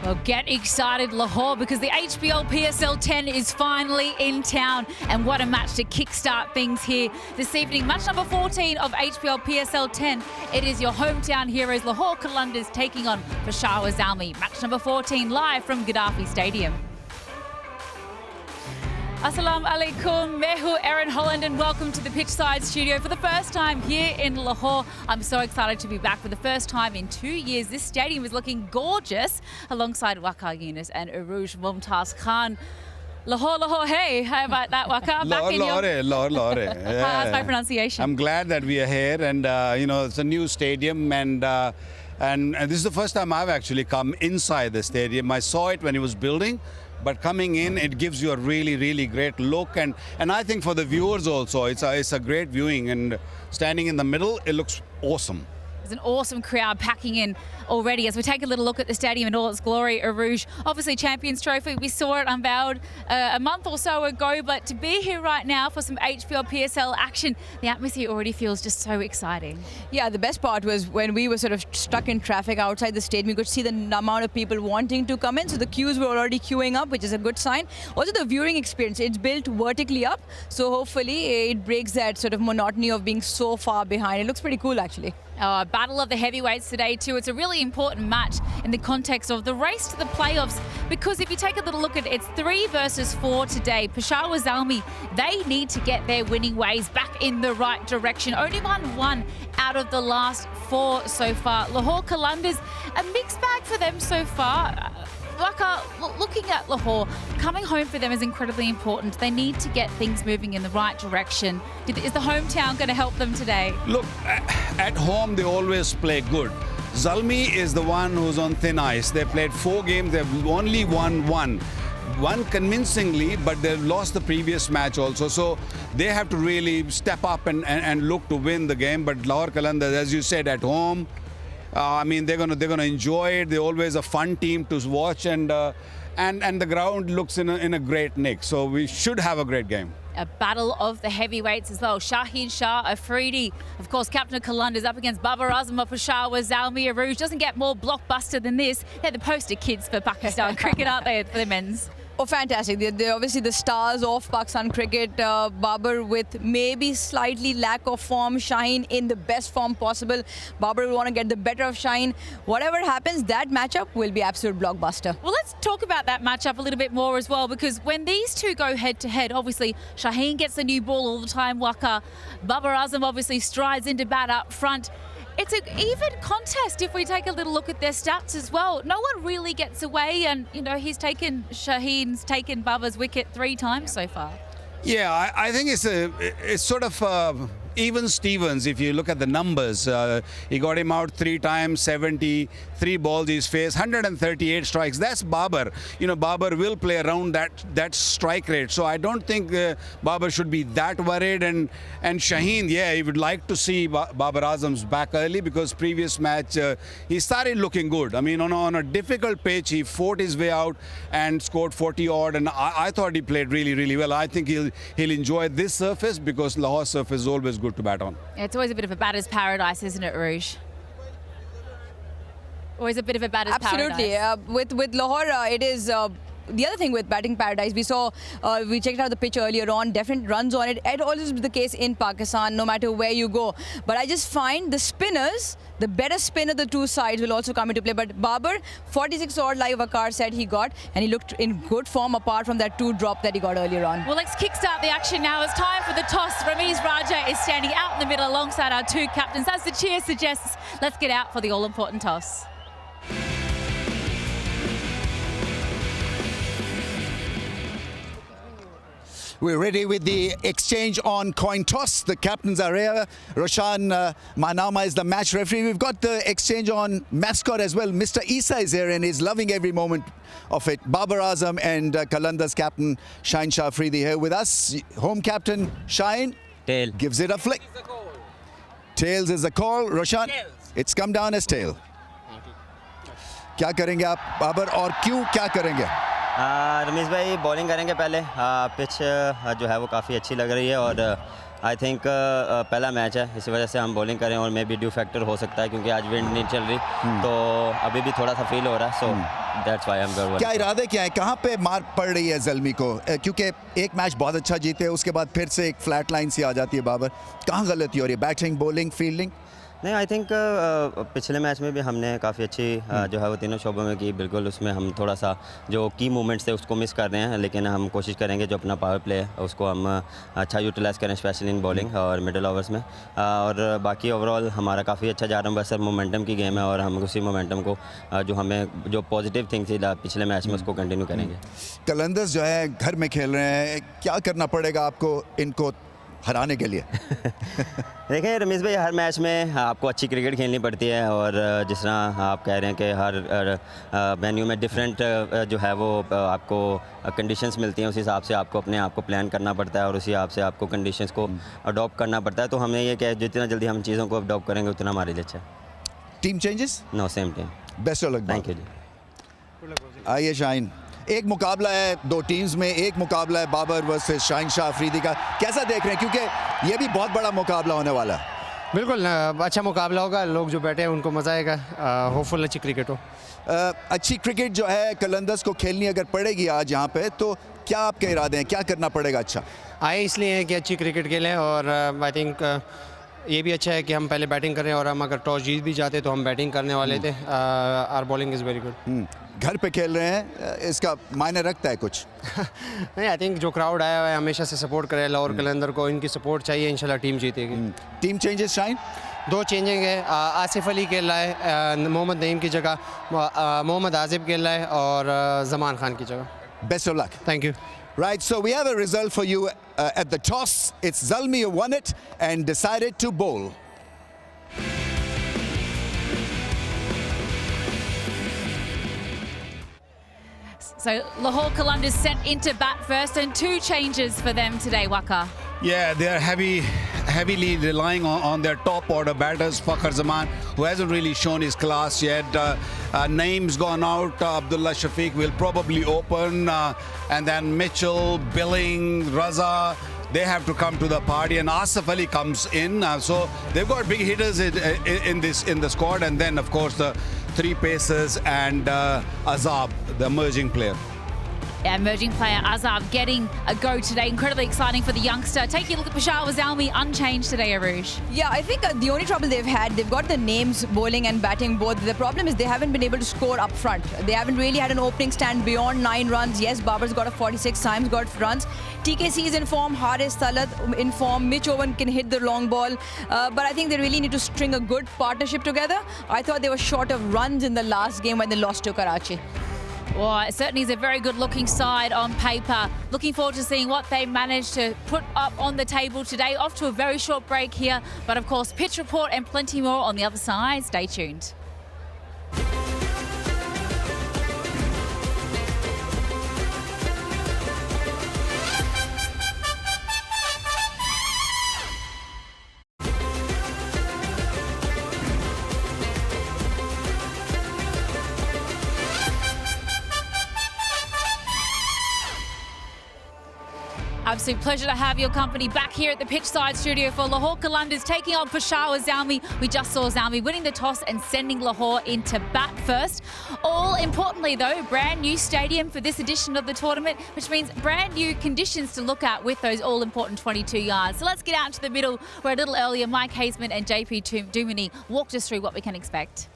Well, get excited, Lahore, because the HBL PSL 10 is finally in town. And what a match to kickstart things here this evening. Match number 14 of HBL PSL 10. It is your hometown heroes, Lahore Qalandars, taking on Peshawar Zalmi. Match number 14 live from Gaddafi Stadium. Assalamu alaikum, Mehu Erin Holland, and welcome to the Pitchside studio for the first time here in Lahore. I'm so excited to be back for the first time in 2 years. This stadium is looking gorgeous alongside Waqar Yunus and Aruj Mumtaz Khan. Lahore, Lahore, hey, how about that, Waqar? Lahore. How's my pronunciation? I'm glad that we are here, and it's a new stadium, and this is the first time I've actually come inside the stadium. I saw it when it was building. But coming in, it gives you a really, really great look. And I think for the viewers also, it's a great viewing. And standing in the middle, it looks awesome. There's an awesome crowd packing in already as we take a little look at the stadium in all its glory. Aruj, obviously Champions Trophy, we saw it unveiled a month or so ago, but to be here right now for some HBL PSL action, the atmosphere already feels just so exciting. Yeah, the best part was when we were sort of stuck in traffic outside the stadium, you could see the amount of people wanting to come in, so the queues were already queuing up, which is a good sign. Also the viewing experience, it's built vertically up, so hopefully it breaks that sort of monotony of being so far behind. It looks pretty cool actually. Battle of the heavyweights today too. It's a really important match in the context of the race to the playoffs, because if you take a little look at it, it's 3 versus 4 today. Peshawar Zalmi, they need to get their winning ways back in the right direction. Only won 1 out of the last 4 so far. Lahore Qalandars, a mixed bag for them so far. Waqar, looking at Lahore, coming home for them is incredibly important. They need to get things moving in the right direction. Is the hometown going to help them today? Look, at home they always play good. Zalmi is the one who's on thin ice. They played 4 games, they've only won 1. One convincingly, but they've lost the previous match also. So they have to really step up and look to win the game. But Lahore Qalandars, as you said, at home, they're gonna enjoy it. They're always a fun team to watch, and the ground looks in a great nick. So we should have a great game. A battle of the heavyweights as well. Shaheen Shah Afridi, of course, captain of Qalandars, up against Babar Azam of Peshawar Zalmi. Aruj doesn't get more blockbuster than this. They're the poster kids for Pakistan cricket, aren't they, for the men's? Oh, fantastic. They're obviously the stars of Pakistan cricket. Babar with maybe slightly lack of form. Shaheen in the best form possible. Babar will want to get the better of Shaheen. Whatever happens, that matchup will be absolute blockbuster. Well, let's talk about that matchup a little bit more as well, because when these two go head-to-head, obviously Shaheen gets the new ball all the time. Waqar, Babar Azam obviously strides into bat up front. It's an even contest if we take a little look at their stats as well. No one really gets away, and Shaheen's taken Babar's wicket 3 times so far. Yeah, I think it's sort of even Stevens. If you look at the numbers, he got him out 3 times, 73 balls he's faced, 138 strikes. That's Babar. Babar will play around that strike rate. So I don't think Babar should be that worried. And Shaheen, yeah, he would like to see Babar Azam's back early, because previous match he started looking good. On a difficult pitch, he fought his way out and scored 40 odd. And I thought he played really, really well. I think he'll enjoy this surface, because Lahore surface is always good to bat on. It's always a bit of a batter's paradise, isn't it, Aruj? Always a bit of a batter's Absolutely. paradise. With Lahore, it is... the other thing with batting paradise, we checked out the pitch earlier on, definite runs on it. It always is the case in Pakistan, no matter where you go. But I just find the spinners, the better spin of the 2 sides will also come into play. But Babar, 46 odd, like Waqar said he got, and he looked in good form apart from that 2 drop that he got earlier on. Well, let's kickstart the action now. It's time for the toss. Ramiz Raja is standing out in the middle alongside our 2 captains. As the cheer suggests, let's get out for the all-important toss. We're ready with the exchange on coin toss. The captains are here. Roshan Manama is the match referee. We've got the exchange on mascot as well. Mr. Isa is here and is loving every moment of it. Babar Azam and Qalandars captain Shaheen Shah Afridi here with us. Home captain Shaheen Tail gives it a flick. Tails is the call. Roshan, it's come down as tail. क्या करेंगे आप बाबर और क्यों क्या करेंगे? रमीज भाई bowling करेंगे पहले। पिच जो है वो काफ़ी अच्छी लग रही है और आई थिंक पहला मैच है, इसी वजह से हम बॉलिंग करें और मे बी ड्यू फैक्टर हो सकता है क्योंकि आज विंड नहीं चल रही, तो अभी भी थोड़ा सा फील हो रहा है, so that's why I am going. क्या इरादे क्या है, कहाँ पे मार पड़ रही है ज़ल्मी को, क्योंकि एक मैच बहुत अच्छा जीते उसके बाद फिर से एक फ्लैट लाइन सी आ जाती है बाबर, कहाँ गलती हो रही है, बैटिंग, बॉलिंग, फील्डिंग? नहीं, आई थिंक पिछले मैच में भी हमने काफ़ी अच्छी जो है वो तीनों शोबों में की, बिल्कुल उसमें हम थोड़ा सा जो की मूवमेंट्स थे उसको मिस कर रहे हैं, लेकिन हम कोशिश करेंगे जो अपना पावर प्ले है उसको हम अच्छा यूटिलाइज़ करें, स्पेशली इन बॉलिंग और मिडल ओवर्स में, और बाकी ओवरऑल हमारा काफ़ी अच्छा जा रहा है, बस सर मोमेंटम की गेम है और हम उसी मोमेंटम को जो हमें जो पॉजिटिव थिंग थी पिछले मैच में उसको कंटिन्यू करेंगे। कलंदर्स जो है घर में खेल रहे हैं, क्या करना पड़ेगा आपको इनको हराने के लिए? देखिए रमेश भाई, हर मैच में आपको अच्छी क्रिकेट खेलनी पड़ती है और जिस तरह आप कह रहे हैं कि हर वेन्यू में डिफरेंट जो है वो आपको कंडीशंस मिलती हैं, उस हिसाब से आपको अपने आप को प्लान करना पड़ता है और उसी हिसाब से आपको कंडीशंस को अडॉप्ट करना पड़ता है, तो हमें ये कि जितना जल्दी हम चीज़ों को अडॉप्ट करेंगे उतना हमारे लिए अच्छा है। Team changes? No, same team. Best of luck. Thank you जी। आइए शाहीन, एक मुकाबला है दो टीम्स में, एक मुकाबला है बाबर वर्सेस शाहीन शाह अफरीदी का, कैसा देख रहे हैं, क्योंकि ये भी बहुत बड़ा मुकाबला होने वाला है? बिल्कुल अच्छा मुकाबला होगा, लोग जो बैठे हैं उनको मज़ा आएगा, होपफुल अच्छी क्रिकेट हो। अच्छी क्रिकेट जो है कलंदर्स को खेलनी अगर पड़ेगी आज यहाँ पे, तो क्या आपके इरादे हैं, क्या करना पड़ेगा? अच्छा आए इसलिए हैं कि अच्छी क्रिकेट खेलें और आई थिंक ये भी अच्छा है कि हम पहले बैटिंग करें और हम अगर टॉस जीत भी जाते तो हम बैटिंग करने वाले थे। Our bowling is very good. घर पे खेल रहे हैं, इसका मायने रखता है कुछ? नहीं, आई थिंक जो क्राउड आया हुआ है हमेशा से सपोर्ट करे लाहौर कलंदर को, इनकी सपोर्ट चाहिए, इंशाल्लाह टीम जीतेगी। Team changes Shaheen? दो चेंजिंग है, आसिफ अली खेल रहा है मोहम्मद नईम की जगह, मोहम्मद आजिब खेल रहा है और जमान खान की जगह। Best of luck. Thank you. Right, so we have a result for you at the toss. It's Zalmi who won it and decided to bowl. So Lahore Qalandars sent into bat first, and two changes for them today, Waka. Yeah, they're heavily relying on their top order batters. Fakhar Zaman, who hasn't really shown his class yet. Naeem's gone out. Abdullah Shafiq will probably open. And then Mitchell, Billing, Raza, they have to come to the party. And Asif Ali comes in. So they've got big hitters in the squad. And then, of course, the three pacers and Azab, the emerging player. Yeah, emerging player Azab getting a go today. Incredibly exciting for the youngster. Taking a look at Peshawar Zalmi, unchanged today, Aruj. Yeah, I think the only trouble they've had, they've got the names bowling and batting both. The problem is they haven't been able to score up front. They haven't really had an opening stand beyond 9 runs. Yes, Babar's got a 46, Saim's got runs. TKC is in form, Haris Talat in form, Mitch Owen can hit the long ball. But I think they really need to string a good partnership together. I thought they were short of runs in the last game when they lost to Karachi. Well, it certainly is a very good looking side on paper. Looking forward to seeing what they managed to put up on the table today. Off to a very short break here. But of course, pitch report and plenty more on the other side. Stay tuned. Absolute pleasure to have your company back here at the pitchside studio for Lahore Qalandars taking on Peshawar Zalmi. We just saw Zalmi winning the toss and sending Lahore into bat first. All importantly though, brand new stadium for this edition of the tournament, which means brand new conditions to look at with those all important 22 yards. So let's get out to the middle where a little earlier Mike Hazeman and JP Dumini walked us through what we can expect.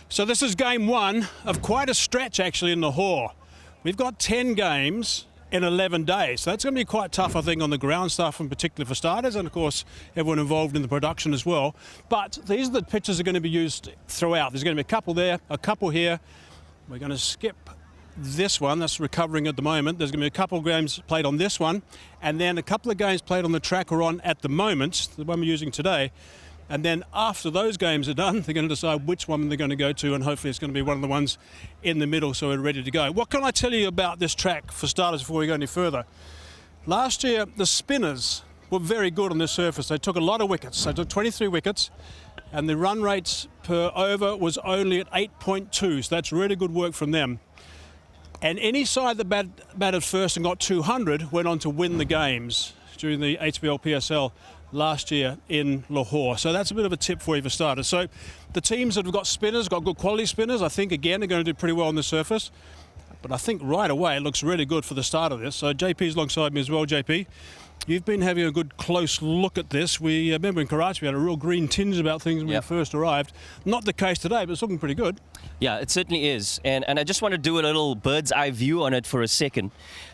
So this is game one of quite a stretch actually in Lahore. We've got 10 games in 11 days. So that's going to be quite tough, I think, on the ground stuff, in particular for starters, and of course everyone involved in the production as well. But these are the pitches that are going to be used throughout. There's going to be a couple there, a couple here. We're going to skip this one, that's recovering at the moment. There's going to be a couple of games played on this one, and then a couple of games played on the track we're on at the moment, the one we're using today. And then after those games are done, they're going to decide which one they're going to go to, and hopefully it's going to be one of the ones in the middle, so we're ready to go. What can I tell you about this track for starters before we go any further? Last year, the spinners were very good on this surface. They took a lot of wickets. They took 23 wickets, and the run rates per over was only at 8.2, so that's really good work from them. And any side that batted first and got 200 went on to win the games during the HBL PSL last year in Lahore. So that's a bit of a tip for you for starters. So the teams that have got spinners, got good quality spinners, I think, again, are going to do pretty well on the surface. But I think right away it looks really good for the start of this. So JP's alongside me as well, JP. You've been having a good close look at this. We remember in Karachi we had a real green tinge about things when we first arrived. Not the case today, but it's looking pretty good. Yeah, it certainly is. And I just want to do a little bird's eye view on it for a second.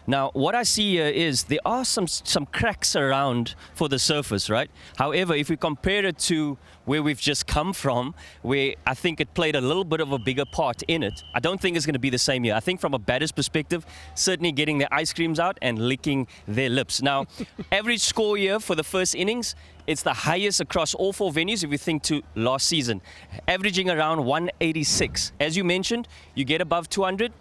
Now, what I see here is there are some cracks around for the surface, right? However, if we compare it to where we've just come from, where I think it played a little bit of a bigger part in it, I don't think it's going to be the same here. I think from a batter's perspective, certainly getting their ice creams out and licking their lips. Now, average score here for the first innings, it's the highest across all four venues if you think to last season, averaging around 186. As you mentioned, you get above 200,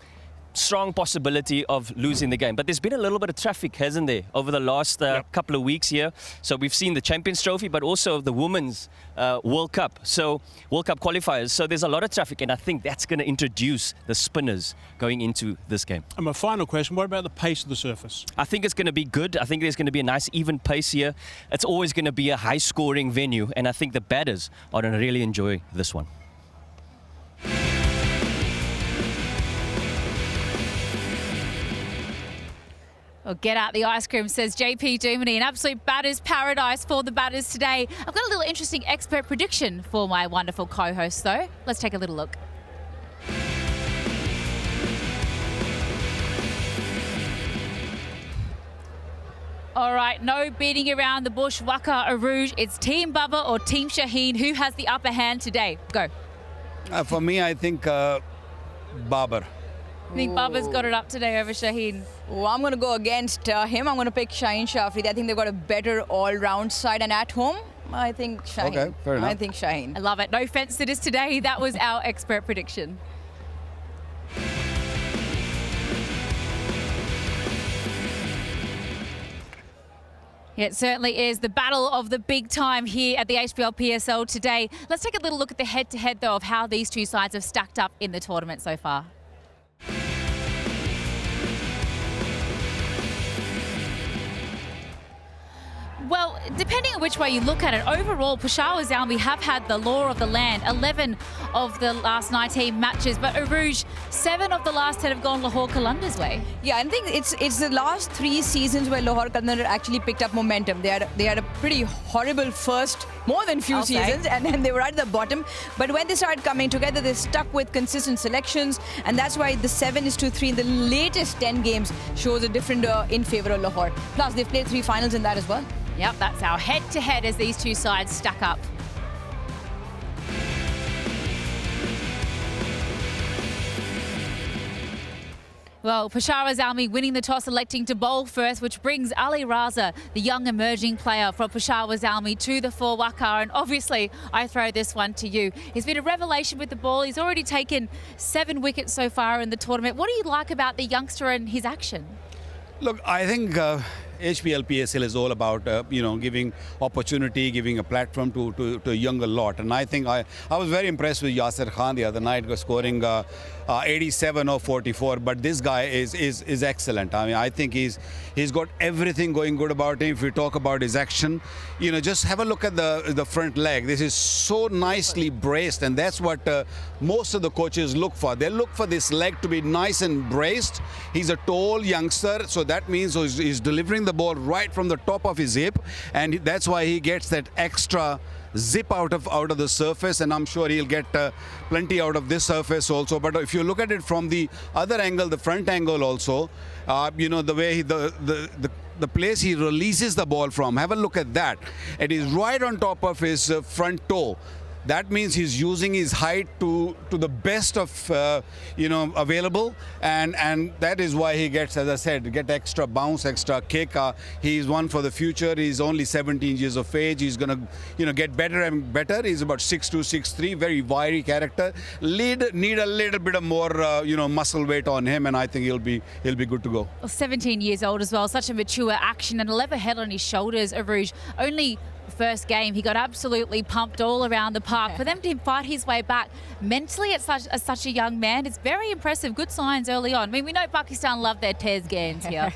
strong possibility of losing the game. But there's been a little bit of traffic, hasn't there, over the last couple of weeks here. So we've seen the Champions Trophy, but also the Women's World Cup. So World Cup qualifiers. So there's a lot of traffic, and I think that's going to introduce the spinners going into this game. And my final question, what about the pace of the surface? I think it's going to be good. I think there's going to be a nice even pace here. It's always going to be a high-scoring venue, and I think the batters are going to really enjoy this one. Well, get out the ice cream, says JP Duminy. An absolute batter's paradise for the batters today. I've got a little interesting expert prediction for my wonderful co-host, though. Let's take a little look. All right, no beating around the bush, Waka or Rouge. It's Team Bubba or Team Shaheen. Who has the upper hand today? Go. For me, I think Babar. I think Baba's got it up today over Shaheen. Oh, I'm going to go against him. I'm going to pick Shaheen Shafri. I think they've got a better all-round side. And at home, I think Shaheen. Okay, fair enough. I think Shaheen. I love it. No fence sitters today. That was our expert prediction. Yeah, it certainly is the battle of the big time here at the HBL PSL today. Let's take a little look at the head-to-head, though, of how these two sides have stacked up in the tournament so far. Well, depending on which way you look at it, overall, Peshawar Zalmi have had the law of the land, 11 of the last 19 matches, but Arouge, 7 of the last 10 have gone Lahore Qalandars' way. Yeah, I think it's the last 3 seasons where Lahore Qalandars actually picked up momentum. They had a pretty horrible first, more than few seasons, and then they were at the bottom. But when they started coming together, they stuck with consistent selections, and that's why the 7-3 in the latest 10 games shows a different in favour of Lahore. Plus, they've played 3 finals in that as well. Yep, that's our head-to-head as these two sides stack up. Well, Peshawar Zalmi winning the toss, electing to bowl first, which brings Ali Raza, the young emerging player from Peshawar Zalmi, to the 4 Waka. And obviously, I throw this one to you. He's been a revelation with the ball. He's already taken 7 wickets so far in the tournament. What do you like about the youngster and his action? Look, I think HBL PSL is all about, giving opportunity, giving a platform to a younger lot. And I think I was very impressed with Yasir Khan the other night, scoring 87 or 44. But this guy is excellent. I mean, I think he's got everything going good about him. If we talk about his action, just have a look at the front leg. This is so nicely braced, and that's what most of the coaches look for. They look for this leg to be nice and braced. He's a tall youngster, so that means he's delivering the ball right from the top of his hip, and that's why he gets that extra zip out of the surface, and I'm sure he'll get plenty out of this surface also. But if you look at it from the other angle, the front angle also, the way the place he releases the ball from, have a look at that. It is right on top of his front toe. That means he's using his height to the best of available, and that is why he gets, as I said, get extra bounce, extra kick. He's one for the future. He's only 17 years of age. He's gonna get better and better. He's about 6'2", 6'3", very wiry character. Need a little bit of more muscle weight on him, and I think he'll be good to go. Well, 17 years old as well, such a mature action and a level head on his shoulders, Arouge. Only first game. He got absolutely pumped all around the park. For them to fight his way back mentally at such a young man, it's very impressive. Good signs early on. I mean, we know Pakistan love their Tez games here.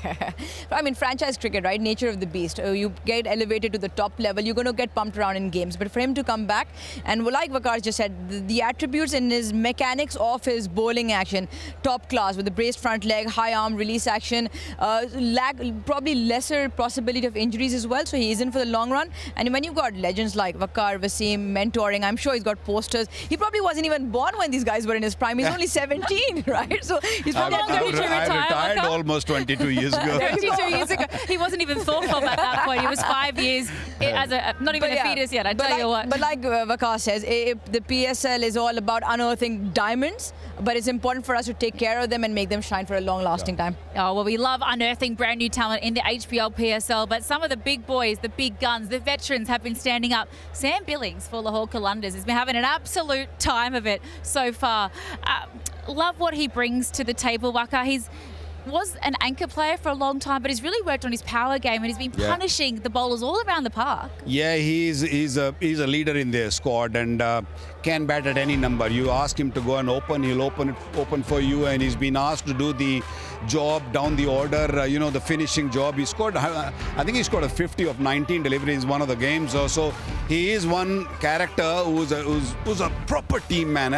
I mean, franchise cricket, right? Nature of the beast. You get elevated to the top level, you're going to get pumped around in games. But for him to come back, and like Waqar just said, the attributes in his mechanics of his bowling action, top class with the braced front leg, high arm release action, probably lesser possibility of injuries as well. So he is in for the long run. And when you've got legends like Waqar, Wasim mentoring, I'm sure he's got posters. He probably wasn't even born when these guys were in his prime. He's only 17, right? So he's probably ready to retire. I retired almost 22 years ago. 22 years ago. He wasn't even thought of at that point. He was 5 years as not even a fetus yet, I tell you what. But like Waqar says, the PSL is all about unearthing diamonds, but it's important for us to take care of them and make them shine for a long-lasting time. Oh, well, we love unearthing brand new talent in the HBL PSL, but some of the big boys, the big guns, the veterans have been standing up. Sam Billings for Lahore Qalandars has been having an absolute time of it so far. Love what he brings to the table, Waqar. He's was an anchor player for a long time, but he's really worked on his power game and he's been punishing the bowlers all around the park. Yeah, he's a leader in their squad and can bat at any number. You ask him to go and open, he'll open for you, and he's been asked to do the job down the order, the finishing job. He scored, I think he scored a 50 of 19 deliveries in one of the games or so. He is one character who's a proper team man.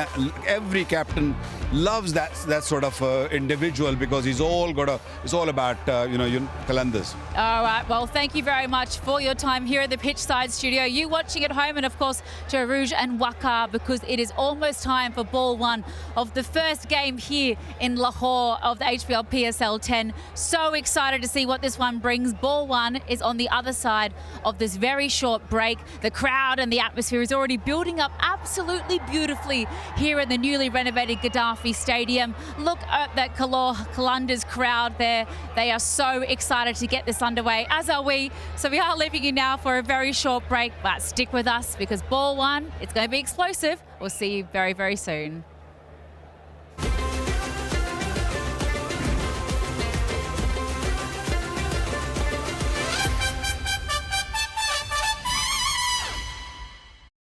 Every captain loves that sort of individual because it's all about Qalandars. All right, well, thank you very much for your time here at the Pitchside Studio. You watching at home, and of course Jarouj and Waqar, because it is almost time for ball one of the first game here in Lahore of the HBL PSL 10. So excited to see what this one brings. Ball one is on the other side of this very short break. The crowd and the atmosphere is already building up absolutely beautifully here in the newly renovated Gaddafi Stadium. Look at that Qalandars crowd there. They are so excited to get this underway, as are we. So we are leaving you now for a very short break, but stick with us because ball one, it's going to be explosive. We'll see you very, very soon.